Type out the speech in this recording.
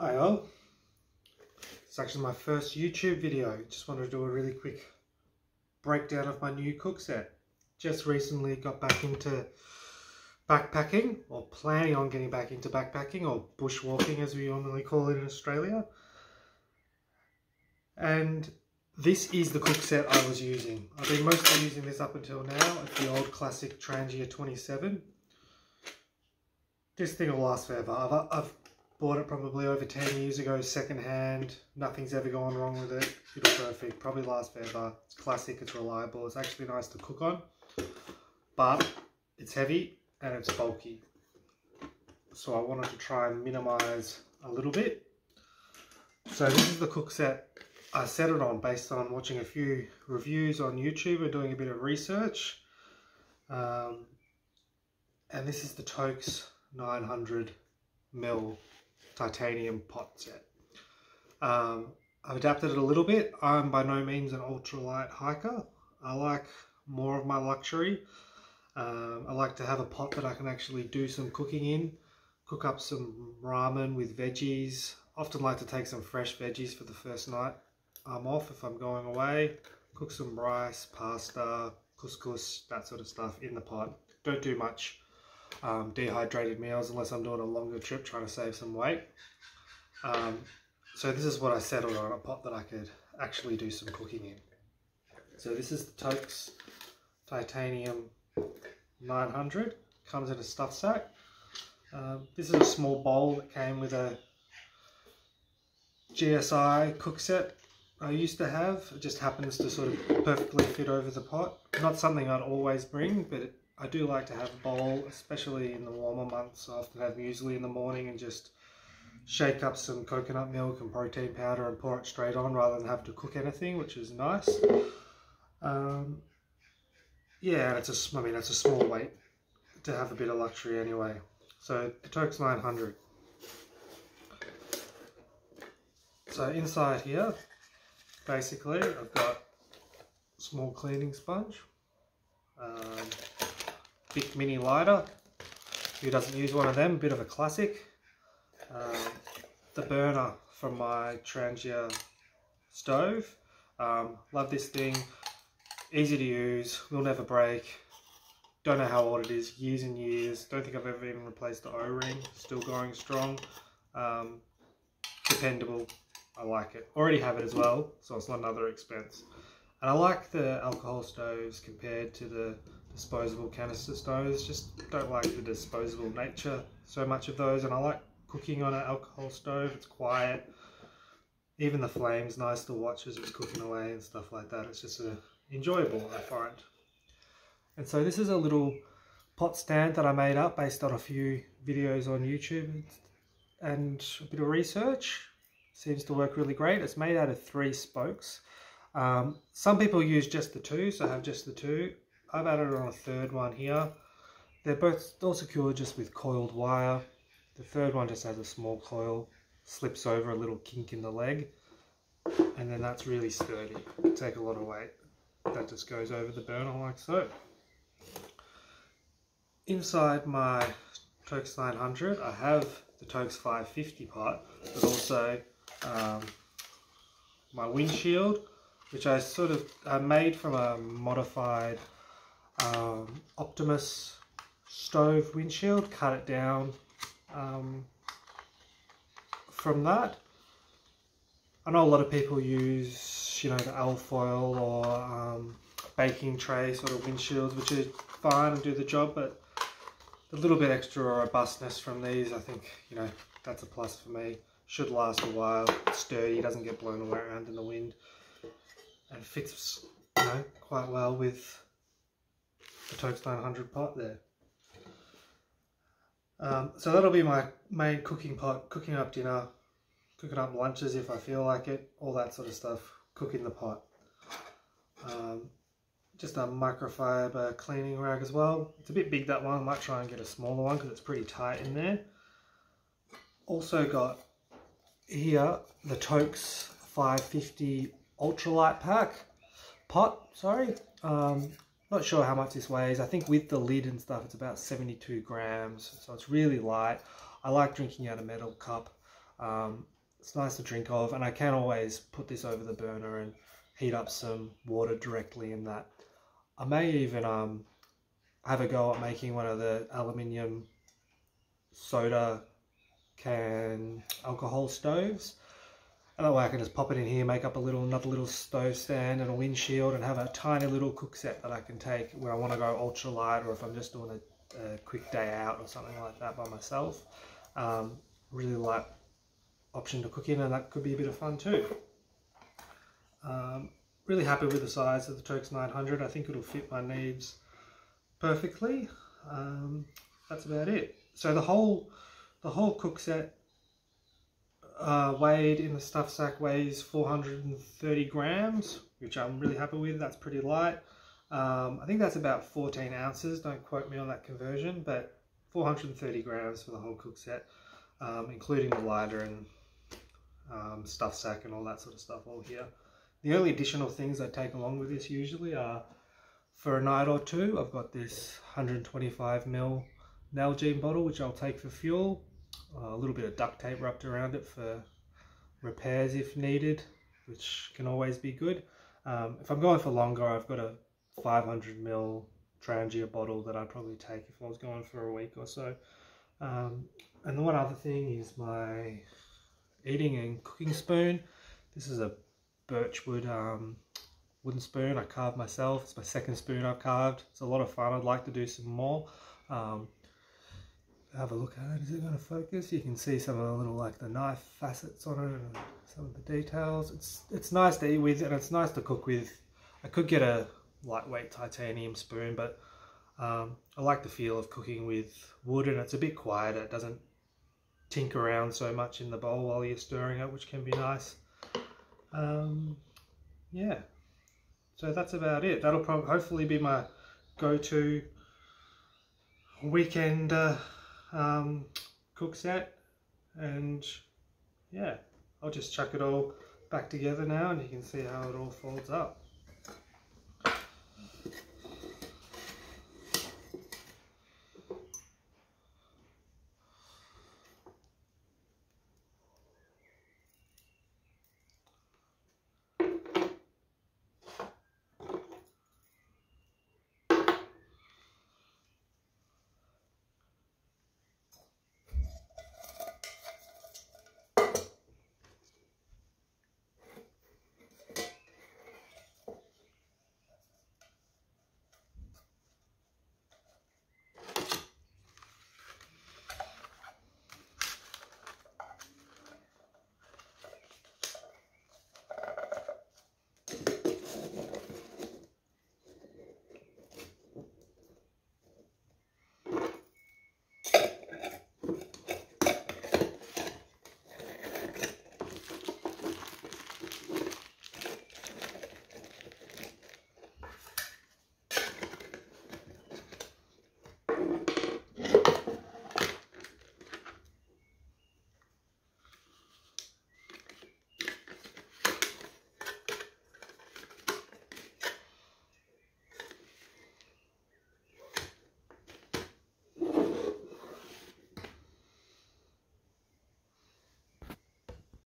Hi all, it's actually my first YouTube video. Just wanted to do a really quick breakdown of my new cook set. Just recently got back into backpacking, or planning on getting back into backpacking, or bushwalking as we normally call it in Australia. And this is the cook set I was using. I've been mostly using this up until now. It's the old classic Trangia 27. This thing will last forever. I've bought it probably over 10 years ago, second hand. Nothing's ever gone wrong with it. It'll perfect, probably last forever. It's classic, it's reliable, it's actually nice to cook on. But it's heavy and it's bulky. So I wanted to try and minimize a little bit. So this is the cook set I set it on based on watching a few reviews on YouTube and doing a bit of research. And this is the Toaks 900ml titanium pot set. I've adapted it a little bit. I'm by no means an ultralight hiker. I like more of my luxury. I like to have a pot that I can actually do some cooking in, cook up some ramen with veggies. Often like to take some fresh veggies for the first night I'm off if I'm going away. Cook some rice, pasta, couscous, that sort of stuff in the pot. Don't do much dehydrated meals unless I'm doing a longer trip trying to save some weight. So this is what I settled on, a pot that I could actually do some cooking in. So this is the Toaks Titanium 900, comes in a stuff sack. This is a small bowl that came with a GSI cook set I used to have. It just happens to sort of perfectly fit over the pot. Not something I'd always bring, but I do like to have a bowl, especially in the warmer months. I often have muesli in the morning and just shake up some coconut milk and protein powder and pour it straight on rather than have to cook anything, which is nice. Yeah, and it's a small weight to have a bit of luxury anyway. So the Toaks 900. So inside here, basically, I've got a small cleaning sponge, big mini lighter. Who doesn't use one of them? Bit of a classic. The burner from my Trangia stove. Love this thing. Easy to use. Will never break. Don't know how old it is. Years and years. Don't think I've ever even replaced the O-ring. Still going strong. Dependable. I like it. Already have it as well, so it's not another expense. And I like the alcohol stoves compared to the disposable canister stoves. Just don't like the disposable nature so much of those, and I like cooking on an alcohol stove. It's quiet. Even the flame's nice to watch as it's cooking away and stuff like that. It's just enjoyable, I find. And so this is a little pot stand that I made up based on a few videos on YouTube and a bit of research. Seems to work really great. It's made out of 3 spokes. Some people use just the 2, so I have just the 2. I've added on a 3rd one here. They're both all secured just with coiled wire. The 3rd one just has a small coil, slips over a little kink in the leg, and then that's really sturdy. Take a lot of weight. That just goes over the burner like so. Inside my Toaks 900, I have the Toaks 550 pot, but also my windshield, which I made from a modified Optimus stove windshield. Cut it down from that. I know a lot of people use, the alfoil or baking tray sort of windshields, which is fine and do the job, but a little bit extra robustness from these, I think, that's a plus for me. Should last a while. It's sturdy, doesn't get blown away around in the wind, and fits, quite well with the Toaks 900 pot there. So that'll be my main cooking pot, cooking up dinner, cooking up lunches if I feel like it, all that sort of stuff, cook in the pot. Just a microfiber cleaning rag as well. It's a bit big, that one. I might try and get a smaller one because it's pretty tight in there. Also got here the Toaks 550 ultralight pot. Not sure how much this weighs. I think with the lid and stuff it's about 72 grams, so it's really light. I like drinking out a metal cup. It's nice to drink of, and I can always put this over the burner and heat up some water directly in that. I may even have a go at making one of the aluminium soda can alcohol stoves. And that way I can just pop it in here, make up another little stove stand and a windshield, and have a tiny little cook set that I can take where I want to go ultra light, or if I'm just doing a quick day out or something like that by myself. Really light option to cook in, and that could be a bit of fun too. Really happy with the size of the Toaks 900. I think it'll fit my needs perfectly. That's about it. So the whole cook set weighed in the stuff sack weighs 430 grams, which I'm really happy with. That's pretty light. I think that's about 14 ounces. Don't quote me on that conversion, but 430 grams for the whole cook set, including the lighter and stuff sack and all that sort of stuff all here. The only additional things I take along with this usually are, for a night or two, I've got this 125ml Nalgene bottle, which I'll take for fuel. A little bit of duct tape wrapped around it for repairs if needed, which can always be good. If I'm going for longer, I've got a 500ml Trangia bottle that I'd probably take if I was going for a week or so. And the one other thing is my eating and cooking spoon. This is a birchwood wooden spoon I carved myself. It's my second spoon I've carved. It's a lot of fun. I'd like to do some more. Have a look at it. Is it going to focus? You can see some of the little, like the knife facets on it and some of the details. It's nice to eat with, and it's nice to cook with. I could get a lightweight titanium spoon, but I like the feel of cooking with wood, and it's a bit quieter. It doesn't tink around so much in the bowl while you're stirring it, which can be nice. Yeah, so that's about it. That'll hopefully be my go-to weekend cook set, and yeah, I'll just chuck it all back together now, and you can see how it all folds up.